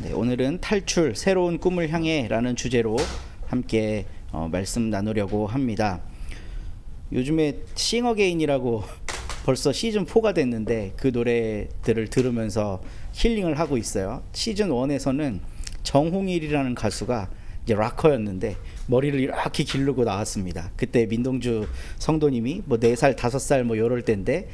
네, 오늘은 탈출, 새로운 꿈을 향해 라는 주제로 함께 말씀 나누려고 합니다. 요즘에 싱어게인이라고 벌써 시즌 4가 됐는데 그 노래들을 들으면서 힐링을 하고 있어요. 시즌 1에서는 정홍일이라는 가수가 이제 락커였는데 머리를 이렇게 기르고 나왔습니다. 그때 민동주 성도님이 뭐 4살, 5살 뭐 이럴 때인데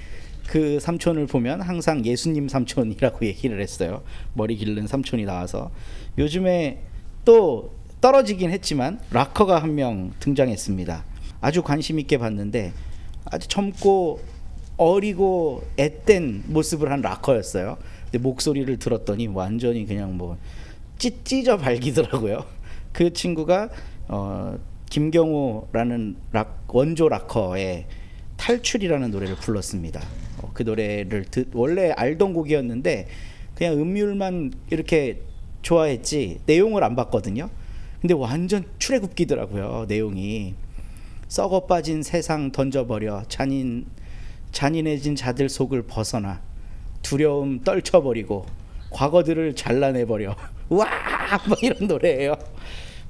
그 삼촌을 보면 항상 예수님 삼촌이라고 얘기를 했어요. 머리 기른 삼촌이 나와서. 요즘에 또 떨어지긴 했지만 락커가 한 명 등장했습니다. 아주 관심 있게 봤는데 아주 젊고 어리고 앳된 모습을 한 락커였어요. 근데 목소리를 들었더니 완전히 그냥 뭐 찢어 발기더라고요. 그 친구가 김경호라는 원조 락커의 탈출이라는 노래를 불렀습니다. 그 노래를 원래 알던 곡이었는데 그냥 음률만 이렇게 좋아했지 내용을 안 봤거든요. 근데 완전 출애굽기더라고요. 내용이 썩어 빠진 세상 던져버려 잔인해진 자들 속을 벗어나 두려움 떨쳐버리고 과거들을 잘라내버려 와 뭐 이런 노래예요.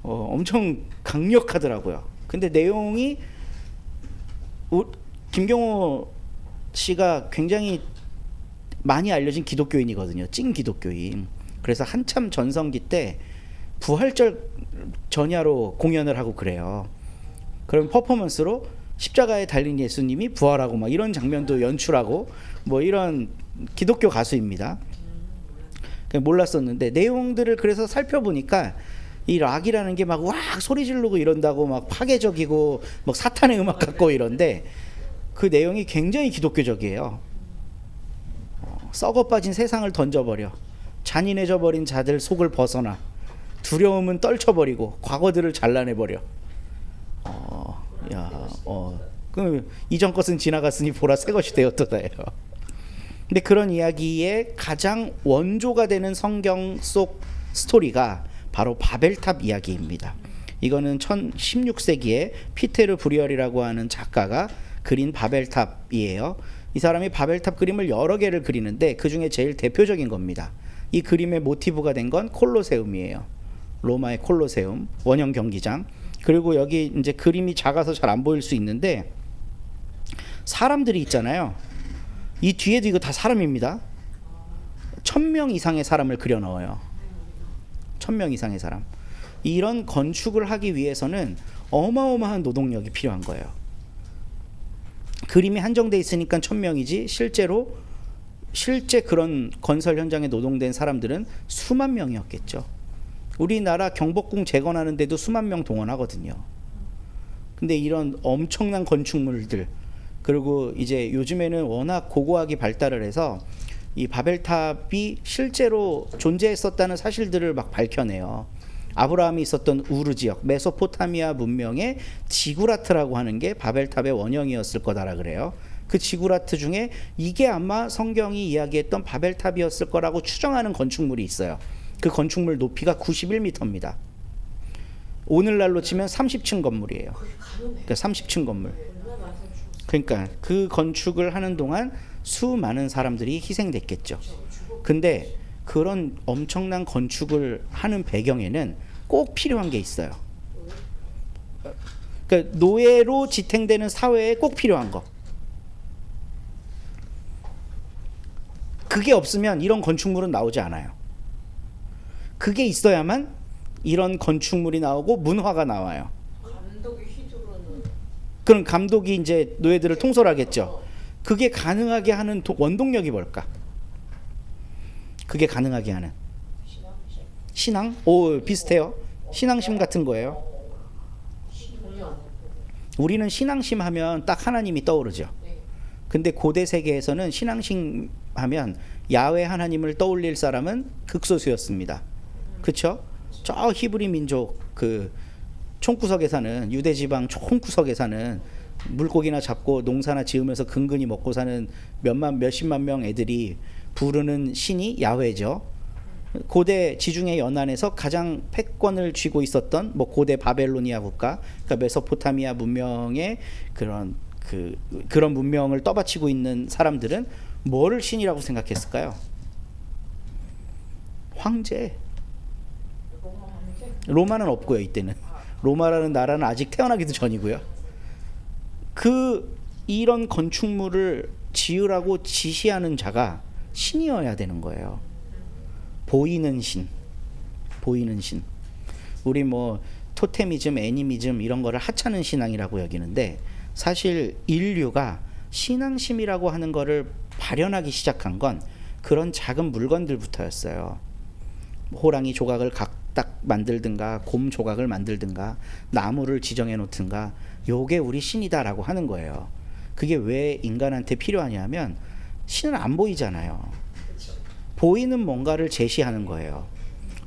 엄청 강력하더라고요. 근데 내용이 김경호 씨가 굉장히 많이 알려진 기독교인이거든요. 찐 기독교인. 그래서 한참 전성기 때 부활절 전야로 공연을 하고 그래요. 그럼 퍼포먼스로 십자가에 달린 예수님이 부활하고 막 이런 장면도 연출하고 뭐 이런 기독교 가수입니다. 몰랐었는데 내용들을 그래서 살펴보니까 이 락이라는 게 막 와 소리 지르고 이런다고 막 파괴적이고 막 사탄의 음악 같고 이런데 그 내용이 굉장히 기독교적이에요. 썩어 빠진 세상을 던져버려 잔인해져 버린 자들 속을 벗어나 두려움은 떨쳐버리고 과거들을 잘라내버려. 그 이전 것은 지나갔으니 보라 새 것이 되었도다예요. 근데 그런 이야기의 가장 원조가 되는 성경 속 스토리가 바로 바벨탑 이야기입니다. 이거는 16세기에 피테르 브리얼이라고 하는 작가가 그린 바벨탑이에요. 이 사람이 바벨탑 그림을 여러 개를 그리는데 그 중에 제일 대표적인 겁니다. 이 그림의 모티브가 된 건 콜로세움이에요. 로마의 콜로세움, 원형 경기장. 그리고 여기 이제 그림이 작아서 잘 안 보일 수 있는데 사람들이 있잖아요. 이 뒤에도 이거 다 사람입니다. 1000명 이상의 사람을 그려 넣어요. 1000명 이상의 사람. 이런 건축을 하기 위해서는 어마어마한 노동력이 필요한 거예요. 그림이 한정돼 있으니까 1000명이지 실제 그런 건설 현장에 노동된 사람들은 수만 명이었겠죠. 우리나라 경복궁 재건하는데도 수만 명 동원하거든요. 근데 이런 엄청난 건축물들, 그리고 이제 요즘에는 워낙 고고학이 발달을 해서 이 바벨탑이 실제로 존재했었다는 사실들을 막 밝혀내요. 아브라함이 있었던 우르 지역, 메소포타미아 문명의 지구라트라고 하는 게 바벨탑의 원형이었을 거다라 그래요. 그 지구라트 중에 이게 아마 성경이 이야기했던 바벨탑이었을 거라고 추정하는 건축물이 있어요. 그 건축물 높이가 91m입니다. 오늘날로 치면 30층 건물이에요. 그러니까 30층 건물. 그러니까 그 건축을 하는 동안 수많은 사람들이 희생됐겠죠. 근데 그런 엄청난 건축을 하는 배경에는 꼭 필요한 게 있어요. 그러니까 노예로 지탱되는 사회에 꼭 필요한 거. 그게 없으면 이런 건축물은 나오지 않아요. 그게 있어야만 이런 건축물이 나오고 문화가 나와요. 그럼 감독이 이제 노예들을 통솔하겠죠. 그게 가능하게 하는 원동력이 뭘까? 그게 가능하게 하는 신앙? 오, 비슷해요. 신앙심 같은 거예요. 우리는 신앙심 하면 딱 하나님이 떠오르죠. 근데 고대 세계에서는 신앙심 하면 야훼 하나님을 떠올릴 사람은 극소수였습니다. 그렇죠? 저 히브리 민족 그 총구석에 사는 유대 지방 총구석에 사는 물고기나 잡고 농사나 지으면서 근근히 먹고 사는 몇십만 명 애들이 부르는 신이 야훼죠. 고대 지중해 연안에서 가장 패권을 쥐고 있었던 뭐 고대 바벨로니아 국가, 그러니까 메소포타미아 문명의 그런 문명을 떠받치고 있는 사람들은 뭐를 신이라고 생각했을까요? 황제. 로마는 없고요. 이때는 로마라는 나라는 아직 태어나기도 전이고요. 이런 건축물을 지으라고 지시하는 자가 신이어야 되는 거예요. 보이는 신. 우리 뭐 토테미즘, 애니미즘 이런 거를 하찮은 신앙이라고 여기는데, 사실 인류가 신앙심이라고 하는 거를 발현하기 시작한 건 그런 작은 물건들부터였어요. 호랑이 조각을 각딱 만들든가, 곰 조각을 만들든가, 나무를 지정해 놓든가, 요게 우리 신이다라고 하는 거예요. 그게 왜 인간한테 필요하냐면 신은 안 보이잖아요. 보이는 뭔가를 제시하는 거예요.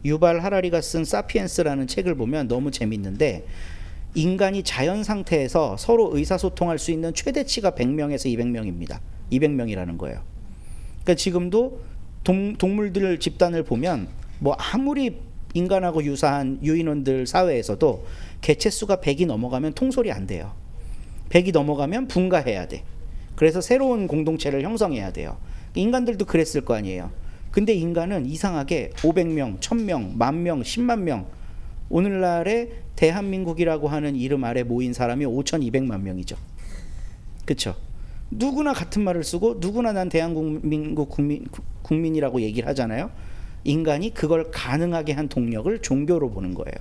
유발 하라리가 쓴 사피엔스라는 책을 보면 너무 재밌는데, 인간이 자연 상태에서 서로 의사소통할 수 있는 최대치가 100명에서 200명입니다. 200명이라는 거예요. 그러니까 지금도 동물들 집단을 보면 뭐 아무리 인간하고 유사한 유인원들 사회에서도 개체수가 100이 넘어가면 통솔이 안 돼요. 100이 넘어가면 분가해야 돼. 그래서 새로운 공동체를 형성해야 돼요. 인간들도 그랬을 거 아니에요. 근데 인간은 이상하게 500명, 1000명, 10,000명, 10만 명, 오늘날의 대한민국이라고 하는 이름 아래 모인 사람이 5,200만 명이죠. 그렇죠? 누구나 같은 말을 쓰고 누구나 난 대한민국 국민이라고 얘기를 하잖아요. 인간이 그걸 가능하게 한 동력을 종교로 보는 거예요.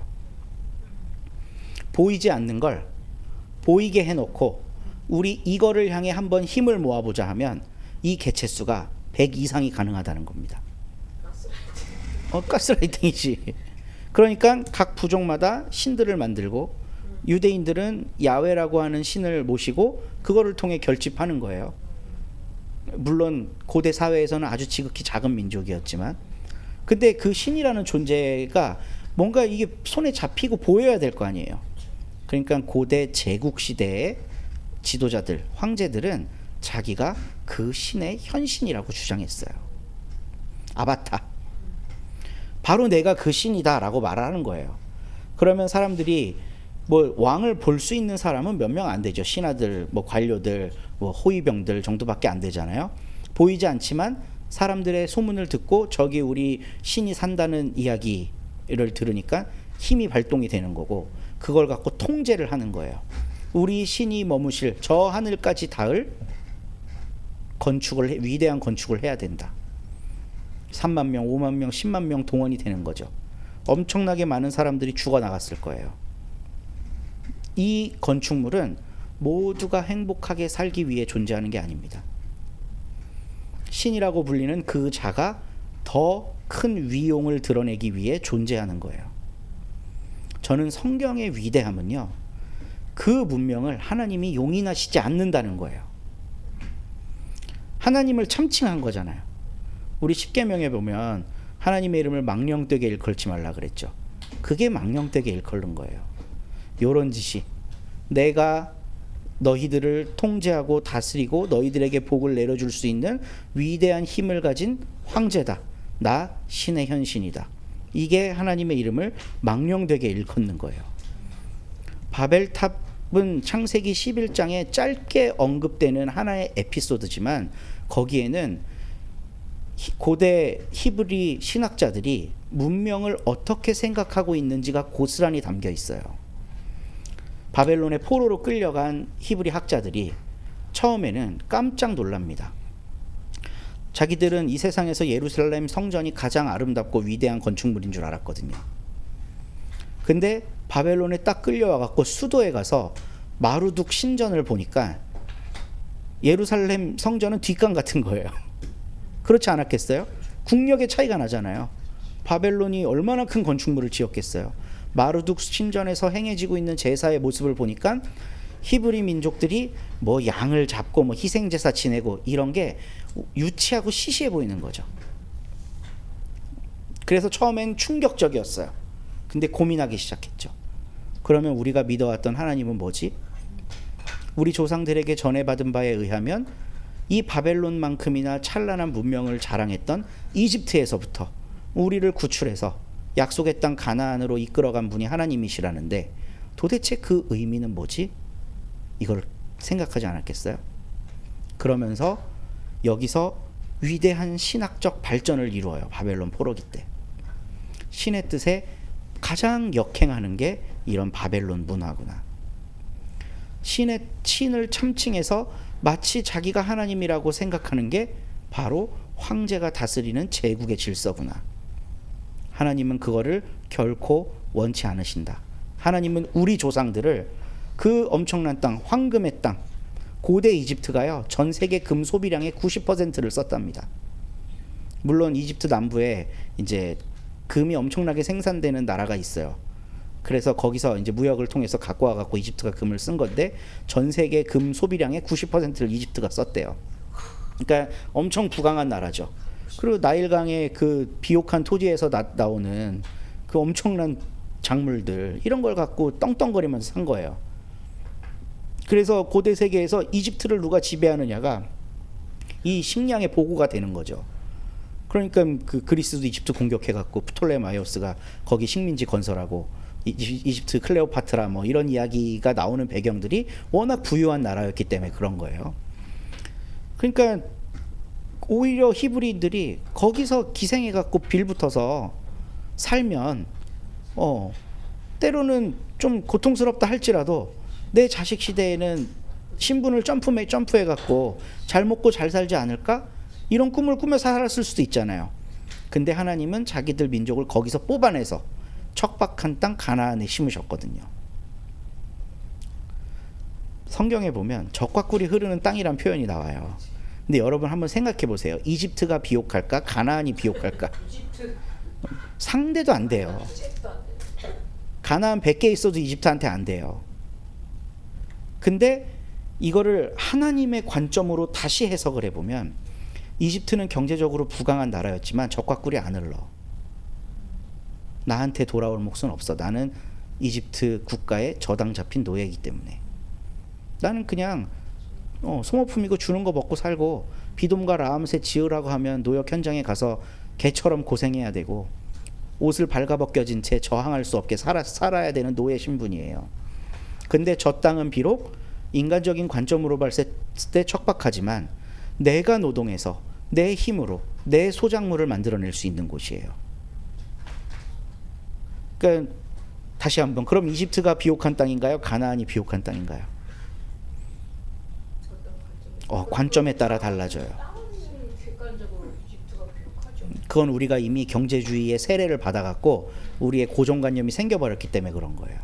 보이지 않는 걸 보이게 해놓고 우리 이거를 향해 한번 힘을 모아보자 하면 이 개체수가 100 이상이 가능하다는 겁니다. 가스라이팅이지. 그러니까 각 부족마다 신들을 만들고, 유대인들은 야훼라고 하는 신을 모시고 그거를 통해 결집하는 거예요. 물론 고대 사회에서는 아주 지극히 작은 민족이었지만, 근데 그 신이라는 존재가 뭔가 이게 손에 잡히고 보여야 될 거 아니에요. 그러니까 고대 제국 시대의 지도자들, 황제들은 자기가 그 신의 현신이라고 주장했어요. 아바타. 바로 내가 그 신이다 라고 말하는 거예요. 그러면 사람들이 뭐 왕을 볼 수 있는 사람은 몇 명 안 되죠. 신하들, 뭐 관료들, 뭐 호위병들 정도밖에 안 되잖아요. 보이지 않지만 사람들의 소문을 듣고 저기 우리 신이 산다는 이야기를 들으니까 힘이 발동이 되는 거고, 그걸 갖고 통제를 하는 거예요. 우리 신이 머무실 저 하늘까지 닿을 위대한 건축을 해야 된다. 3만 명, 5만 명, 10만 명 동원이 되는 거죠. 엄청나게 많은 사람들이 죽어나갔을 거예요. 이 건축물은 모두가 행복하게 살기 위해 존재하는 게 아닙니다. 신이라고 불리는 그 자가 더 큰 위용을 드러내기 위해 존재하는 거예요. 저는 성경의 위대함은요, 그 문명을 하나님이 용인하시지 않는다는 거예요. 하나님을 참칭한 거잖아요. 우리 십계명에 보면 하나님의 이름을 망령되게 일컬지 말라 그랬죠. 그게 망령되게 일컬는 거예요. 요런 짓이 내가 너희들을 통제하고 다스리고 너희들에게 복을 내려줄 수 있는 위대한 힘을 가진 황제다. 나 신의 현신이다. 이게 하나님의 이름을 망령되게 일컫는 거예요. 바벨탑은 창세기 11장에 짧게 언급되는 하나의 에피소드지만, 거기에는 고대 히브리 신학자들이 문명을 어떻게 생각하고 있는지가 고스란히 담겨 있어요. 바벨론의 포로로 끌려간 히브리 학자들이 처음에는 깜짝 놀랍니다. 자기들은 이 세상에서 예루살렘 성전이 가장 아름답고 위대한 건축물인 줄 알았거든요. 근데 바벨론에 딱 끌려와 갖고 수도에 가서 마루둑 신전을 보니까 예루살렘 성전은 뒷강 같은 거예요. 그렇지 않았겠어요? 국력의 차이가 나잖아요. 바벨론이 얼마나 큰 건축물을 지었겠어요. 마루둑 신전에서 행해지고 있는 제사의 모습을 보니까 히브리 민족들이 뭐 양을 잡고 뭐 희생제사 지내고 이런 게 유치하고 시시해 보이는 거죠. 그래서 처음엔 충격적이었어요. 근데 고민하기 시작했죠. 그러면 우리가 믿어왔던 하나님은 뭐지? 우리 조상들에게 전해받은 바에 의하면 이 바벨론만큼이나 찬란한 문명을 자랑했던 이집트에서부터 우리를 구출해서 약속의 땅 가나안으로 이끌어간 분이 하나님이시라는데, 도대체 그 의미는 뭐지? 이걸 생각하지 않았겠어요? 그러면서 여기서 위대한 신학적 발전을 이루어요. 바벨론 포로기 때 신의 뜻에 가장 역행하는 게 이런 바벨론 문화구나. 신을 참칭해서 마치 자기가 하나님이라고 생각하는 게 바로 황제가 다스리는 제국의 질서구나. 하나님은 그거를 결코 원치 않으신다. 하나님은 우리 조상들을 그 엄청난 땅, 황금의 땅, 고대 이집트가요, 전 세계 금 소비량의 90%를 썼답니다. 물론 이집트 남부에 이제 금이 엄청나게 생산되는 나라가 있어요. 그래서 거기서 이제 무역을 통해서 갖고 와갖고 이집트가 금을 쓴 건데, 전 세계 금 소비량의 90%를 이집트가 썼대요. 그러니까 엄청 부강한 나라죠. 그리고 나일강의 그 비옥한 토지에서 나오는 그 엄청난 작물들, 이런 걸 갖고 떵떵거리면서 산 거예요. 그래서 고대 세계에서 이집트를 누가 지배하느냐가 이 식량의 보고가 되는 거죠. 그러니까 그 그리스도 이집트 공격해갖고 프톨레마이오스가 거기 식민지 건설하고 이집트 클레오파트라 뭐 이런 이야기가 나오는 배경들이 워낙 부유한 나라였기 때문에 그런 거예요. 그러니까 오히려 히브리인들이 거기서 기생해갖고 빌붙어서 살면 때로는 좀 고통스럽다 할지라도 내 자식 시대에는 신분을 점프해갖고 잘 먹고 잘 살지 않을까? 이런 꿈을 꾸며 살았을 수도 있잖아요. 근데 하나님은 자기들 민족을 거기서 뽑아내서 척박한 땅 가나안에 심으셨거든요. 성경에 보면 적과 꿀이 흐르는 땅이란 표현이 나와요. 근데 여러분 한번 생각해 보세요. 이집트가 비옥할까? 가나안이 비옥할까? 상대도 안 돼요. 가나안 100개 있어도 이집트한테 안 돼요. 근데 이거를 하나님의 관점으로 다시 해석을 해보면 이집트는 경제적으로 부강한 나라였지만 적과 꿀이 안 흘러. 나한테 돌아올 몫은 없어. 나는 이집트 국가에 저당 잡힌 노예이기 때문에. 나는 그냥 소모품이고 주는 거 먹고 살고, 비돔과 라암새 지으라고 하면 노역 현장에 가서 개처럼 고생해야 되고, 옷을 발가벗겨진 채 저항할 수 없게 살아야 되는 노예 신분이에요. 근데 저 땅은 비록 인간적인 관점으로 봤을 때 척박하지만 내가 노동해서 내 힘으로 내 소작물을 만들어낼 수 있는 곳이에요. 그러니까 다시 한번, 그럼 이집트가 비옥한 땅인가요? 가나안이 비옥한 땅인가요? 관점에 따라 달라져요. 그건 우리가 이미 경제주의의 세례를 받아갖고 우리의 고정관념이 생겨버렸기 때문에 그런 거예요.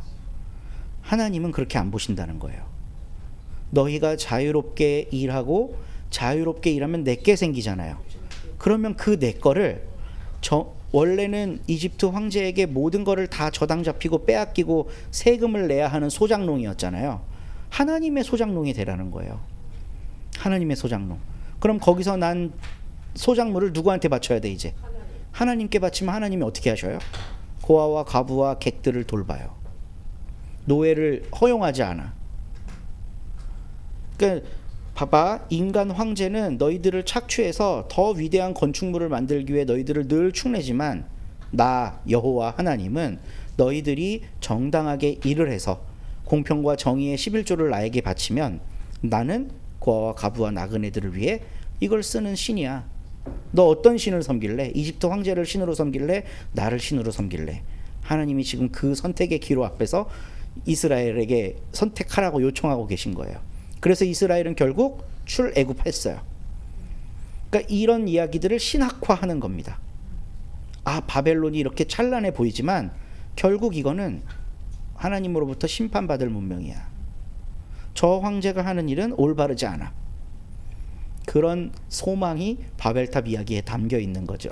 하나님은 그렇게 안 보신다는 거예요. 너희가 자유롭게 일하고 자유롭게 일하면 내게 생기잖아요. 그러면 그 내 거를 원래는 이집트 황제에게 모든 거를 다 저당 잡히고 빼앗기고 세금을 내야 하는 소작농이었잖아요. 하나님의 소작농이 되라는 거예요. 하나님의 소작농. 그럼 거기서 난 소작물을 누구한테 바쳐야 돼? 이제 하나님께 바치면 하나님이 어떻게 하셔요? 고아와 과부와 객들을 돌봐요. 노예를 허용하지 않아. 그러니까 봐봐, 인간 황제는 너희들을 착취해서 더 위대한 건축물을 만들기 위해 너희들을 늘 축내지만, 나 여호와 하나님은 너희들이 정당하게 일을 해서 공평과 정의의 11조를 나에게 바치면 나는 고아와 과부와 나그네들을 위해 이걸 쓰는 신이야. 너 어떤 신을 섬길래? 이집트 황제를 신으로 섬길래? 나를 신으로 섬길래? 하나님이 지금 그 선택의 기로 앞에서 이스라엘에게 선택하라고 요청하고 계신 거예요. 그래서 이스라엘은 결국 출애굽했어요. 그러니까 이런 이야기들을 신학화하는 겁니다. 바벨론이 이렇게 찬란해 보이지만 결국 이거는 하나님으로부터 심판받을 문명이야. 저 황제가 하는 일은 올바르지 않아. 그런 소망이 바벨탑 이야기에 담겨 있는 거죠.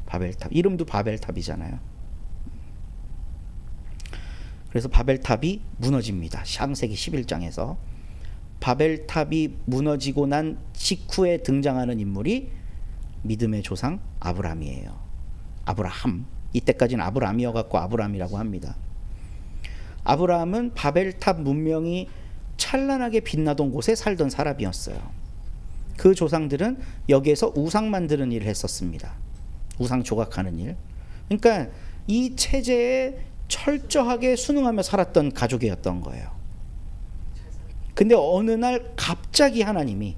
바벨탑, 이름도 바벨탑이잖아요. 그래서 바벨탑이 무너집니다. 창세기 11장에서 바벨탑이 무너지고 난 직후에 등장하는 인물이 믿음의 조상 아브라함이에요. 아브라함, 이때까지는 아브라함이어갖고 아브라함이라고 합니다. 아브라함은 바벨탑 문명이 찬란하게 빛나던 곳에 살던 사람이었어요. 그 조상들은 여기에서 우상 만드는 일을 했었습니다. 우상 조각하는 일. 그러니까 이 체제에 철저하게 순응하며 살았던 가족이었던 거예요. 근데 어느 날 갑자기 하나님이,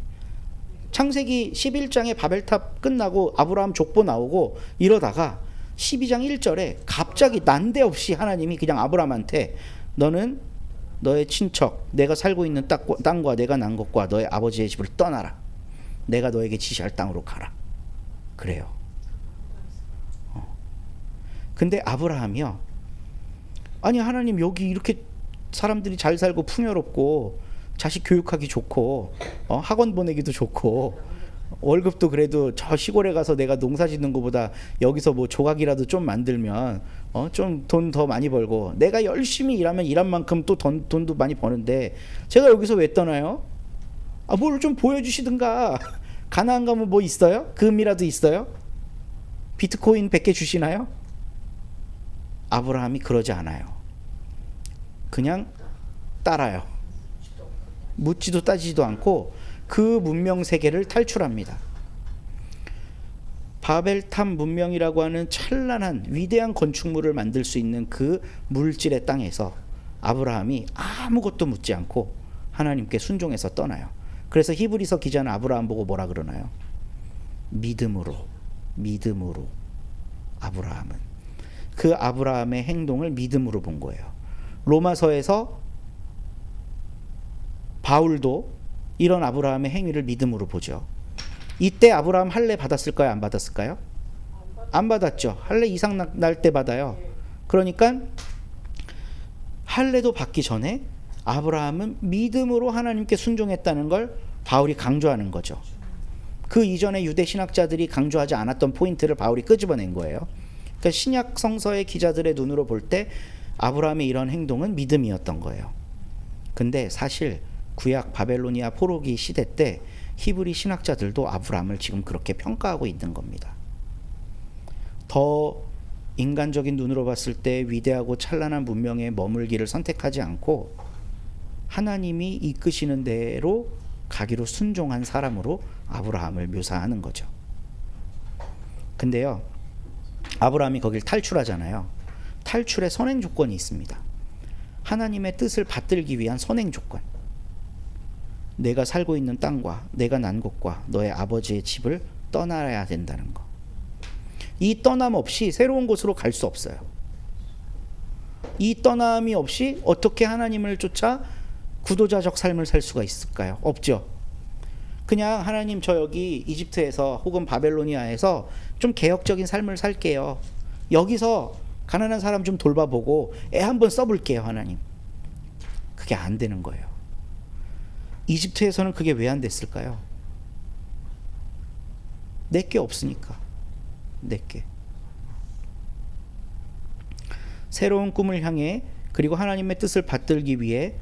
창세기 11장에 바벨탑 끝나고 아브라함 족보 나오고 이러다가 12장 1절에 갑자기 난데없이 하나님이 그냥 아브라함한테 너는 너의 친척, 내가 살고 있는 땅과 내가 난 것과 너의 아버지의 집을 떠나라. 내가 너에게 지시할 땅으로 가라. 그래요. 근데 아브라함이요, 아니 하나님 여기 이렇게 사람들이 잘 살고 풍요롭고 자식 교육하기 좋고 학원 보내기도 좋고 월급도 그래도 저 시골에 가서 내가 농사 짓는 것보다 여기서 뭐 조각이라도 좀 만들면 좀 돈 더 많이 벌고 내가 열심히 일하면 일한 만큼 또 돈도 많이 버는데 제가 여기서 왜 떠나요? 뭘 좀 보여주시든가. 가나안 가면 뭐 있어요? 금이라도 있어요? 비트코인 100개 주시나요? 아브라함이 그러지 않아요. 그냥 따라요. 묻지도 따지지도 않고 그 문명 세계를 탈출합니다. 바벨탑 문명이라고 하는 찬란한 위대한 건축물을 만들 수 있는 그 물질의 땅에서 아브라함이 아무것도 묻지 않고 하나님께 순종해서 떠나요. 그래서 히브리서 기자는 아브라함 보고 뭐라 그러나요? 믿음으로 아브라함은 그 아브라함의 행동을 믿음으로 본 거예요. 로마서에서 바울도 이런 아브라함의 행위를 믿음으로 보죠. 이때 아브라함 할례 받았을까요? 안 받았을까요? 안 받았죠. 할례 이상 날 때 받아요. 그러니까 할례도 받기 전에 아브라함은 믿음으로 하나님께 순종했다는 걸 바울이 강조하는 거죠. 그 이전에 유대 신학자들이 강조하지 않았던 포인트를 바울이 끄집어낸 거예요. 그러니까 신약 성서의 기자들의 눈으로 볼 때 아브라함의 이런 행동은 믿음이었던 거예요. 근데 사실 구약 바벨로니아 포로기 시대 때 히브리 신학자들도 아브라함을 지금 그렇게 평가하고 있는 겁니다. 더 인간적인 눈으로 봤을 때 위대하고 찬란한 문명에 머물기를 선택하지 않고 하나님이 이끄시는 대로 가기로 순종한 사람으로 아브라함을 묘사하는 거죠. 근데요, 아브라함이 거길 탈출하잖아요. 탈출의 선행 조건이 있습니다. 하나님의 뜻을 받들기 위한 선행 조건. 내가 살고 있는 땅과 내가 난 곳과 너의 아버지의 집을 떠나야 된다는 거. 이 떠남 없이 새로운 곳으로 갈 수 없어요. 이 떠남이 없이 어떻게 하나님을 쫓아 구도자적 삶을 살 수가 있을까요? 없죠. 그냥 하나님 저 여기 이집트에서 혹은 바벨로니아에서 좀 개혁적인 삶을 살게요. 여기서 가난한 사람 좀 돌봐보고 애 한번 써볼게요, 하나님. 그게 안 되는 거예요. 이집트에서는 그게 왜 안 됐을까요? 내게 없으니까. 내게. 새로운 꿈을 향해 그리고 하나님의 뜻을 받들기 위해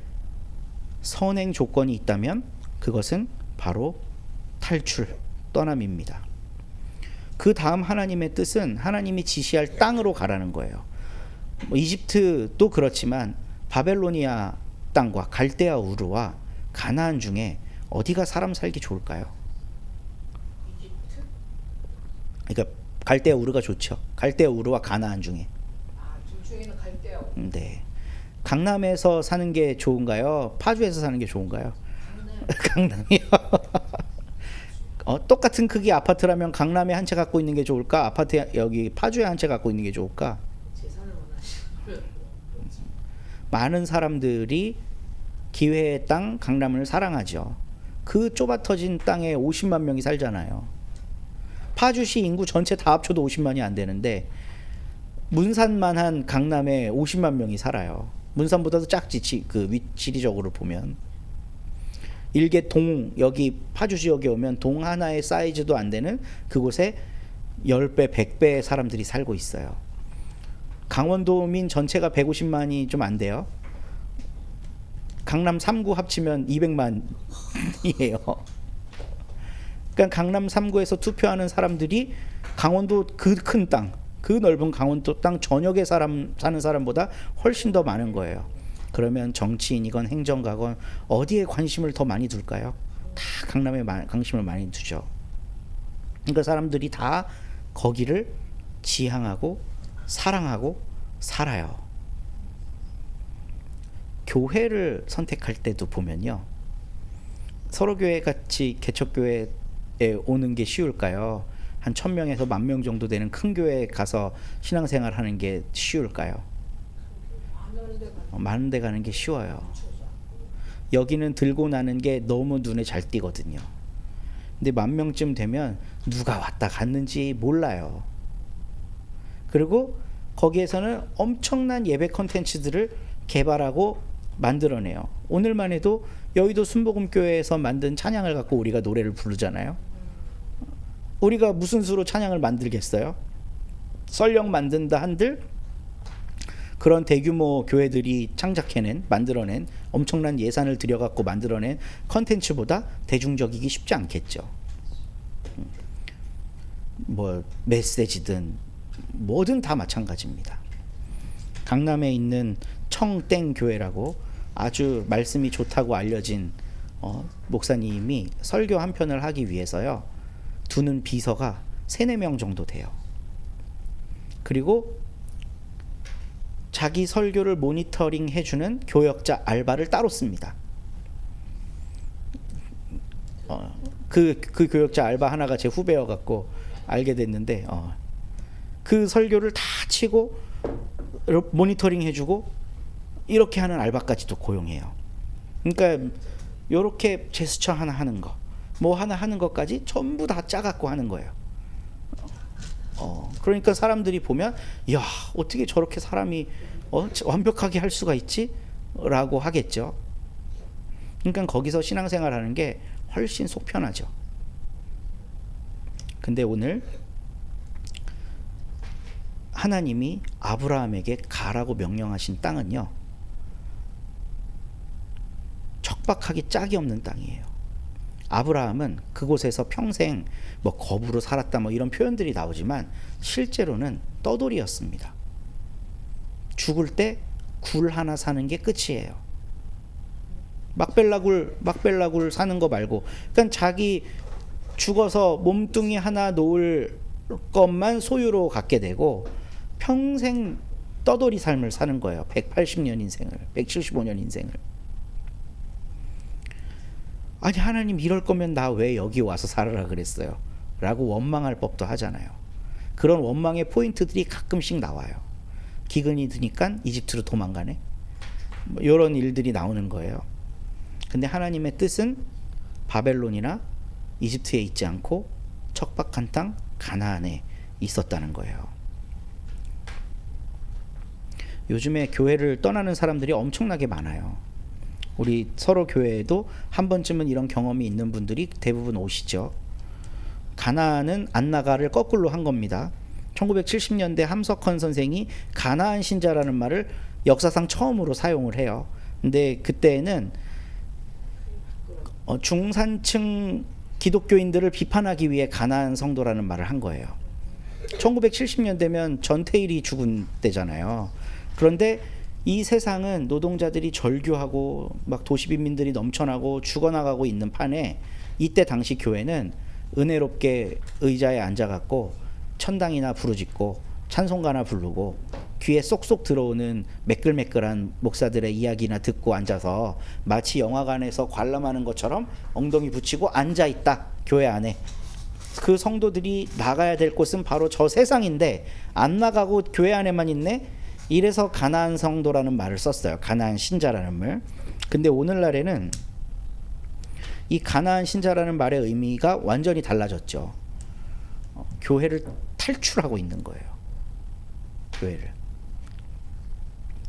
선행 조건이 있다면 그것은 바로 탈출, 떠남입니다. 그 다음 하나님의 뜻은 하나님이 지시할 땅으로 가라는 거예요. 이집트도 그렇지만 바벨로니아 땅과 갈대아 우르와 가나안 중에 어디가 사람 살기 좋을까요? 이집트? 그러니까 갈대아 우르가 좋죠. 갈대아 우르와 가나안 중에. 둘 중에는 갈대아 우르. 네. 강남에서 사는 게 좋은가요? 파주에서 사는 게 좋은가요? 강남이요. 똑같은 크기 아파트라면 강남에 한 채 갖고 있는 게 좋을까? 아파트 여기 파주에 한 채 갖고 있는 게 좋을까? 재산을 원하시면 많은 사람들이 기회의 땅 강남을 사랑하죠. 그 좁아 터진 땅에 50만 명이 살잖아요. 파주시 인구 전체 다 합쳐도 50만이 안 되는데 문산만 한 강남에 50만 명이 살아요. 문산보다도 작지, 그 지리적으로 보면. 일개 동, 여기 파주 지역에 오면 동 하나의 사이즈도 안 되는 그곳에 10배, 100배의 사람들이 살고 있어요. 강원도민 전체가 150만이 좀 안 돼요. 강남 3구 합치면 200만이에요. 그러니까 강남 3구에서 투표하는 사람들이 강원도 그 큰 땅, 그 넓은 강원도 땅 전역에 사는 사람보다 훨씬 더 많은 거예요. 그러면 정치인이건 행정가건 어디에 관심을 더 많이 둘까요? 다 강남에 관심을 많이 두죠. 그러니까 사람들이 다 거기를 지향하고 사랑하고 살아요. 교회를 선택할 때도 보면요, 서로교회 같이 개척교회에 오는 게 쉬울까요? 한 1,000명에서 10,000명 정도 되는 큰 교회에 가서 신앙생활 하는 게 쉬울까요? 많은 데 가는 게 쉬워요. 여기는 들고 나는 게 너무 눈에 잘 띄거든요. 근데 10,000명쯤 되면 누가 왔다 갔는지 몰라요. 그리고 거기에서는 엄청난 예배 컨텐츠들을 개발하고 만들어내요. 오늘만 해도 여의도 순복음교회에서 만든 찬양을 갖고 우리가 노래를 부르잖아요. 우리가 무슨 수로 찬양을 만들겠어요? 썰령 만든다 한들 그런 대규모 교회들이 창작해낸, 만들어낸 엄청난 예산을 들여갖고 만들어낸 컨텐츠보다 대중적이기 쉽지 않겠죠. 뭐 메시지든 뭐든 다 마찬가지입니다. 강남에 있는 청땡 교회라고 아주 말씀이 좋다고 알려진 목사님이 설교 한 편을 하기 위해서요, 두는 비서가 3-4명 정도 돼요. 그리고 자기 설교를 모니터링 해주는 교역자 알바를 따로 씁니다. 그 교역자 알바 하나가 제 후배여갖고 알게 됐는데, 그 설교를 다 치고 모니터링 해주고 이렇게 하는 알바까지도 고용해요. 그러니까 요렇게 제스처 하나 하는 거, 뭐 하나 하는 것까지 전부 다 짜갖고 하는 거예요. 그러니까 사람들이 보면, 야, 어떻게 저렇게 사람이 완벽하게 할 수가 있지? 라고 하겠죠. 그러니까 거기서 신앙생활 하는 게 훨씬 속 편하죠. 근데 오늘 하나님이 아브라함에게 가라고 명령하신 땅은요, 척박하기 짝이 없는 땅이에요. 아브라함은 그곳에서 평생 뭐 거부로 살았다 뭐 이런 표현들이 나오지만 실제로는 떠돌이였습니다. 죽을 때 굴 하나 사는 게 끝이에요. 막벨라굴 사는 거 말고, 그러니까 자기 죽어서 몸뚱이 하나 놓을 것만 소유로 갖게 되고 평생 떠돌이 삶을 사는 거예요. 180년 인생을, 175년 인생을. 아니, 하나님 이럴 거면 나 왜 여기 와서 살아라 그랬어요? 라고 원망할 법도 하잖아요. 그런 원망의 포인트들이 가끔씩 나와요. 기근이 드니까 이집트로 도망가네, 뭐 이런 일들이 나오는 거예요. 근데 하나님의 뜻은 바벨론이나 이집트에 있지 않고 척박한 땅 가나안에 있었다는 거예요. 요즘에 교회를 떠나는 사람들이 엄청나게 많아요. 우리 서로 교회에도 한 번쯤은 이런 경험이 있는 분들이 대부분 오시죠. 가나안은 안 나가를 거꾸로 한 겁니다. 1970년대 함석헌 선생이 가나안 신자라는 말을 역사상 처음으로 사용을 해요. 근데 그때는 중산층 기독교인들을 비판하기 위해 가나안 성도라는 말을 한 거예요. 1970년대면 전태일이 죽은 때잖아요. 그런데 이 세상은 노동자들이 절규하고 막 도시빈민들이 넘쳐나고 죽어나가고 있는 판에, 이때 당시 교회는 은혜롭게 의자에 앉아갖고 천당이나 부르짖고 찬송가나 부르고 귀에 쏙쏙 들어오는 매끌매끌한 목사들의 이야기나 듣고 앉아서 마치 영화관에서 관람하는 것처럼 엉덩이 붙이고 앉아있다, 교회 안에. 그 성도들이 나가야 될 곳은 바로 저 세상인데 안 나가고 교회 안에만 있네? 이래서 가나안 성도라는 말을 썼어요. 가나안 신자라는 말. 근데 오늘날에는 이 가나안 신자라는 말의 의미가 완전히 달라졌죠. 교회를 탈출하고 있는 거예요. 교회를.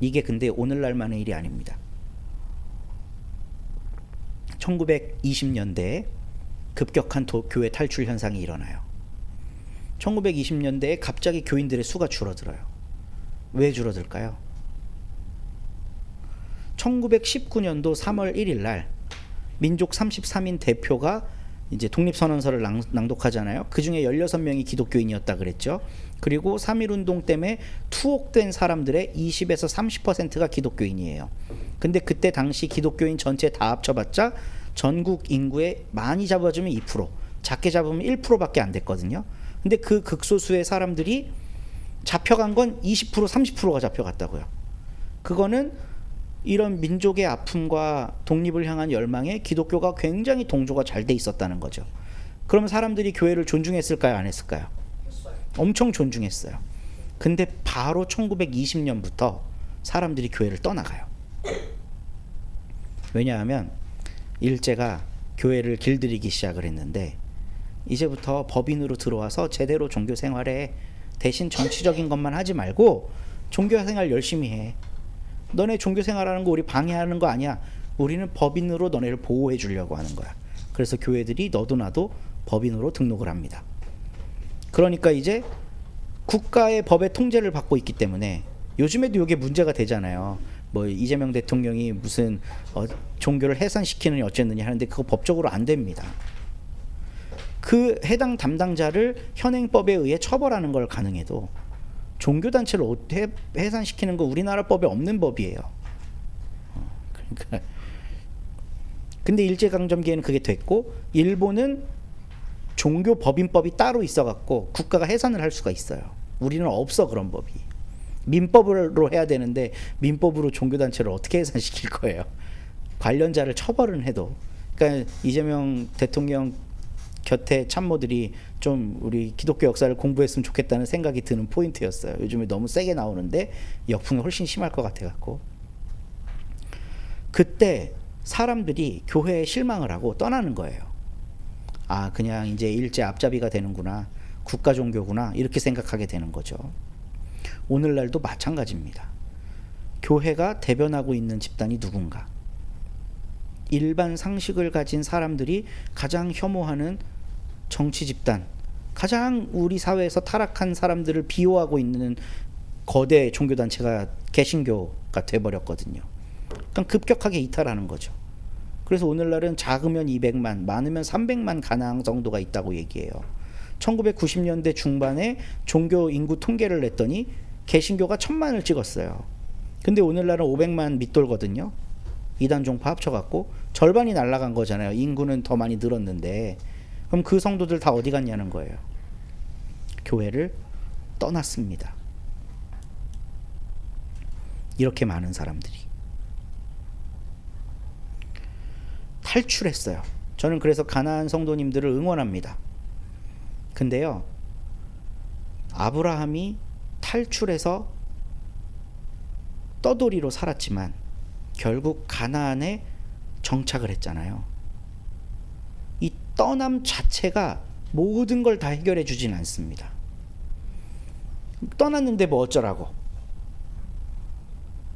이게 근데 오늘날만의 일이 아닙니다. 1920년대에 급격한 교회 탈출 현상이 일어나요. 1920년대에 갑자기 교인들의 수가 줄어들어요. 왜 줄어들까요? 1919년도 3월 1일 날 민족 33인 대표가 이제 독립선언서를 낭독하잖아요. 그 중에 16명이 기독교인이었다 그랬죠. 그리고 3.1운동 때문에 투옥된 사람들의 20에서 30%가 기독교인이에요. 근데 그때 당시 기독교인 전체 다 합쳐봤자 전국 인구의 많이 잡아주면 2%, 작게 잡으면 1%밖에 안 됐거든요. 근데 그 극소수의 사람들이 잡혀간 건 20%, 30%가 잡혀갔다고요. 그거는 이런 민족의 아픔과 독립을 향한 열망에 기독교가 굉장히 동조가 잘 돼 있었다는 거죠. 그러면 사람들이 교회를 존중했을까요? 안 했을까요? 했어요. 엄청 존중했어요. 근데 바로 1920년부터 사람들이 교회를 떠나가요. 왜냐하면 일제가 교회를 길들이기 시작을 했는데 이제부터 법인으로 들어와서 제대로 종교 생활에 대신 정치적인 것만 하지 말고 종교 생활 열심히 해. 너네 종교 생활하는 거 우리 방해하는 거 아니야. 우리는 법인으로 너네를 보호해 주려고 하는 거야. 그래서 교회들이 너도 나도 법인으로 등록을 합니다. 그러니까 이제 국가의 법의 통제를 받고 있기 때문에 요즘에도 이게 문제가 되잖아요. 뭐 이재명 대통령이 무슨 종교를 해산시키느니 어쨌느냐 하는데 그거 법적으로 안 됩니다. 그 해당 담당자를 현행법에 의해 처벌하는 걸 가능해도 종교단체를 해산시키는 거 우리나라 법에 없는 법이에요. 그러니까 근데 일제강점기에는 그게 됐고 일본은 종교법인법이 따로 있어갖고 국가가 해산을 할 수가 있어요. 우리는 없어 그런 법이. 민법으로 해야 되는데 민법으로 종교단체를 어떻게 해산시킬 거예요. 관련자를 처벌은 해도. 그러니까 이재명 대통령 곁에 참모들이 좀 우리 기독교 역사를 공부했으면 좋겠다는 생각이 드는 포인트였어요. 요즘에 너무 세게 나오는데 역풍이 훨씬 심할 것 같아갖고. 그때 사람들이 교회에 실망을 하고 떠나는 거예요. 아, 그냥 이제 일제 앞잡이가 되는구나, 국가 종교구나 이렇게 생각하게 되는 거죠. 오늘날도 마찬가지입니다. 교회가 대변하고 있는 집단이 누군가, 일반 상식을 가진 사람들이 가장 혐오하는 정치 집단, 가장 우리 사회에서 타락한 사람들을 비호하고 있는 거대 종교단체가 개신교가 돼버렸거든요. 그러니까 급격하게 이탈하는 거죠. 그래서 오늘날은 작으면 200만, 많으면 300만 가나안 정도가 있다고 얘기해요. 1990년대 중반에 종교 인구 통계를 냈더니 개신교가 1000만을 찍었어요. 근데 오늘날은 500만 밑돌거든요. 이단 종파 합쳐갖고 절반이 날아간 거잖아요. 인구는 더 많이 늘었는데. 그럼 그 성도들 다 어디 갔냐는 거예요. 교회를 떠났습니다. 이렇게 많은 사람들이 탈출했어요. 저는 그래서 가나안 성도님들을 응원합니다. 근데요, 아브라함이 탈출해서 떠돌이로 살았지만 결국 가나안에 정착을 했잖아요. 이 떠남 자체가 모든 걸 다 해결해 주진 않습니다. 떠났는데 뭐 어쩌라고.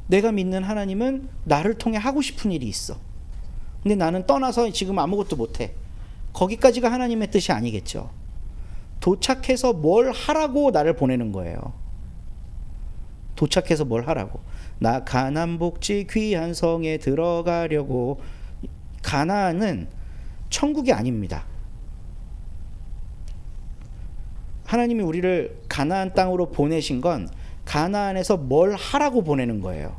내가 믿는 하나님은 나를 통해 하고 싶은 일이 있어. 근데 나는 떠나서 지금 아무것도 못해. 거기까지가 하나님의 뜻이 아니겠죠. 도착해서 뭘 하라고 나를 보내는 거예요. 도착해서 뭘 하라고. 나 가나안 복지 귀한 성에 들어가려고. 가나안은 천국이 아닙니다. 하나님이 우리를 가나안 땅으로 보내신 건 가나안에서 뭘 하라고 보내는 거예요.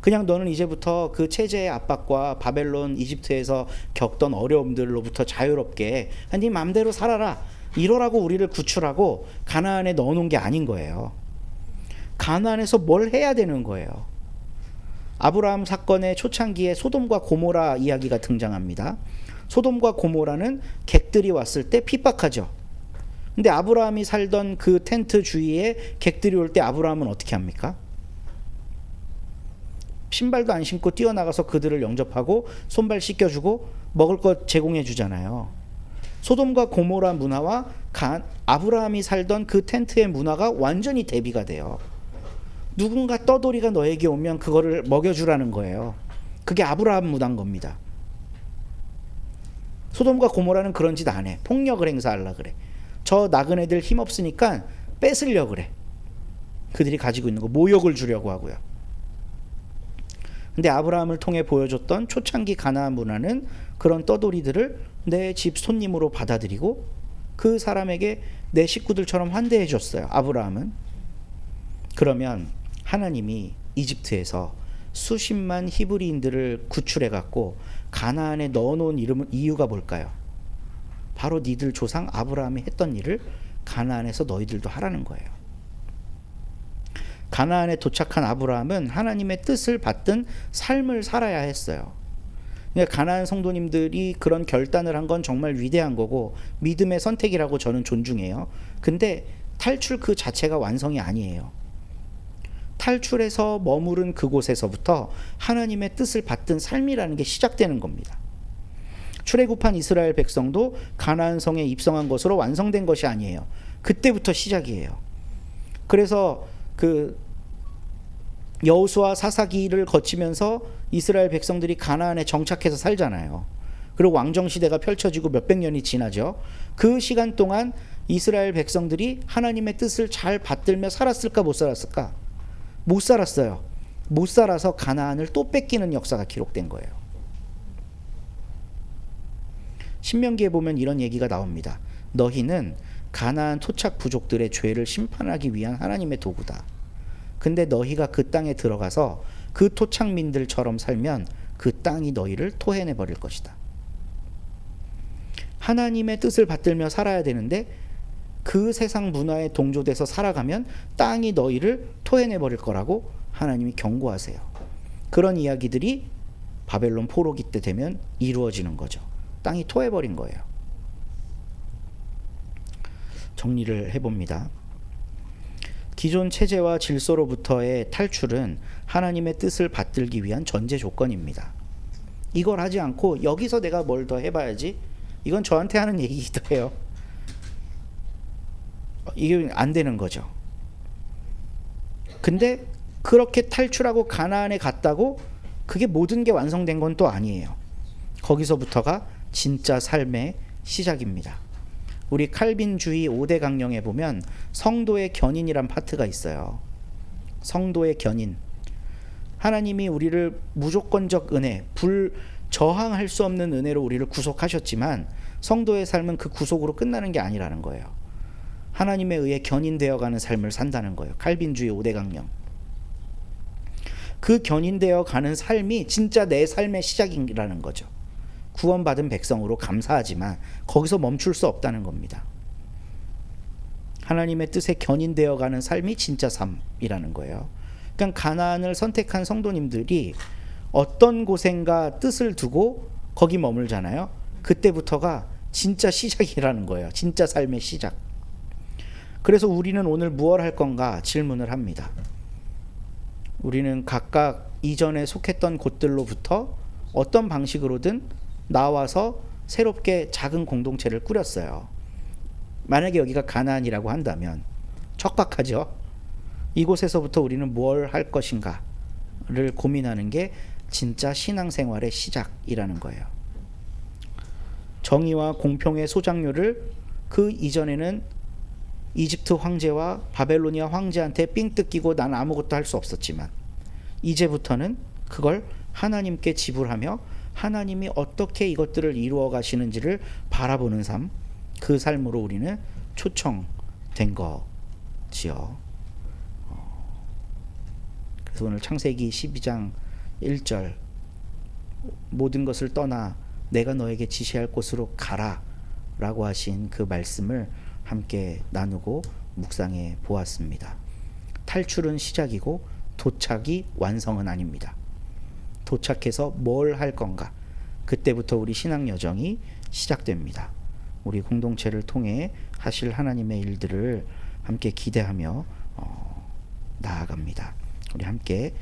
그냥 너는 이제부터 그 체제의 압박과 바벨론, 이집트에서 겪던 어려움들로부터 자유롭게 네 맘대로 살아라, 이러라고 우리를 구출하고 가나안에 넣어놓은 게 아닌 거예요. 가나안에서 뭘 해야 되는 거예요. 아브라함 사건의 초창기에 소돔과 고모라 이야기가 등장합니다. 소돔과 고모라는 객들이 왔을 때 핍박하죠. 근데 아브라함이 살던 그 텐트 주위에 객들이 올 때 아브라함은 어떻게 합니까? 신발도 안 신고 뛰어나가서 그들을 영접하고 손발 씻겨주고 먹을 것 제공해 주잖아요. 소돔과 고모라 문화와 아브라함이 살던 그 텐트의 문화가 완전히 대비가 돼요. 누군가 떠돌이가 너에게 오면 그거를 먹여주라는 거예요. 그게 아브라함 문화인 겁니다. 소돔과 고모라는 그런 짓 안 해. 폭력을 행사하려고 그래. 저 나그네들 힘없으니까 뺏으려고 그래. 그들이 가지고 있는 거 모욕을 주려고 하고요. 근데 아브라함을 통해 보여줬던 초창기 가나안 문화는 그런 떠돌이들을 내 집 손님으로 받아들이고 그 사람에게 내 식구들처럼 환대해 줬어요. 아브라함은. 그러면 하나님이 이집트에서 수십만 히브리인들을 구출해 갖고 가나안에 넣어놓은 이유가 뭘까요? 바로 니들 조상 아브라함이 했던 일을 가나안에서 너희들도 하라는 거예요. 가나안에 도착한 아브라함은 하나님의 뜻을 받든 삶을 살아야 했어요. 그러니까 가나안 성도님들이 그런 결단을 한 건 정말 위대한 거고 믿음의 선택이라고 저는 존중해요. 근데 탈출 그 자체가 완성이 아니에요. 탈출해서 머무른 그곳에서부터 하나님의 뜻을 받든 삶이라는 게 시작되는 겁니다. 출애굽한 이스라엘 백성도 가나안 성에 입성한 것으로 완성된 것이 아니에요. 그때부터 시작이에요. 그래서 그 여호수아 사사기를 거치면서 이스라엘 백성들이 가나안에 정착해서 살잖아요. 그리고 왕정 시대가 펼쳐지고 몇백 년이 지나죠. 그 시간 동안 이스라엘 백성들이 하나님의 뜻을 잘 받들며 살았을까 못 살았을까? 못 살았어요. 못 살아서 가나안을 또 뺏기는 역사가 기록된 거예요. 신명기에 보면 이런 얘기가 나옵니다. 너희는 가나안 토착 부족들의 죄를 심판하기 위한 하나님의 도구다. 근데 너희가 그 땅에 들어가서 그 토착민들처럼 살면 그 땅이 너희를 토해내 버릴 것이다. 하나님의 뜻을 받들며 살아야 되는데 그 세상 문화에 동조돼서 살아가면 땅이 너희를 토해내 버릴 거라고 하나님이 경고하세요. 그런 이야기들이 바벨론 포로기 때 되면 이루어지는 거죠. 땅이 토해버린 거예요. 정리를 해봅니다. 기존 체제와 질서로부터의 탈출은 하나님의 뜻을 받들기 위한 전제 조건입니다. 이걸 하지 않고 여기서 내가 뭘 더 해봐야지, 이건 저한테 하는 얘기기도 해요. 이게 안 되는 거죠. 근데 그렇게 탈출하고 가나안에 갔다고 그게 모든 게 완성된 건 또 아니에요. 거기서부터가 진짜 삶의 시작입니다. 우리 칼빈주의 5대 강령에 보면 성도의 견인이란 파트가 있어요. 성도의 견인. 하나님이 우리를 무조건적 은혜, 저항할 수 없는 은혜로 우리를 구속하셨지만 성도의 삶은 그 구속으로 끝나는 게 아니라는 거예요. 하나님에 의해 견인되어 가는 삶을 산다는 거예요. 칼빈주의 5대 강령. 그 견인되어 가는 삶이 진짜 내 삶의 시작이라는 거죠. 구원받은 백성으로 감사하지만 거기서 멈출 수 없다는 겁니다. 하나님의 뜻에 견인되어 가는 삶이 진짜 삶이라는 거예요. 그러니까 가나안을 선택한 성도님들이 어떤 곳엔가 뜻을 두고 거기 머물잖아요. 그때부터가 진짜 시작이라는 거예요. 진짜 삶의 시작. 그래서 우리는 오늘 무엇 할 건가 질문을 합니다. 우리는 각각 이전에 속했던 곳들로부터 어떤 방식으로든 나와서 새롭게 작은 공동체를 꾸렸어요. 만약에 여기가 가나안이라고 한다면 척박하죠. 이곳에서부터 우리는 뭘 할 것인가를 고민하는 게 진짜 신앙생활의 시작이라는 거예요. 정의와 공평의 소장료를 그 이전에는 이집트 황제와 바벨로니아 황제한테 삥 뜯기고 난 아무것도 할 수 없었지만 이제부터는 그걸 하나님께 지불하며 하나님이 어떻게 이것들을 이루어 가시는지를 바라보는 삶, 그 삶으로 우리는 초청된 거지요. 그래서 오늘 창세기 12장 1절 모든 것을 떠나 내가 너에게 지시할 곳으로 가라 라고 하신 그 말씀을 함께 나누고 묵상해 보았습니다. 탈출은 시작이고 도착이 완성은 아닙니다. 도착해서 뭘 할 건가, 그때부터 우리 신앙 여정이 시작됩니다. 우리 공동체를 통해 하실 하나님의 일들을 함께 기대하며 나아갑니다. 우리 함께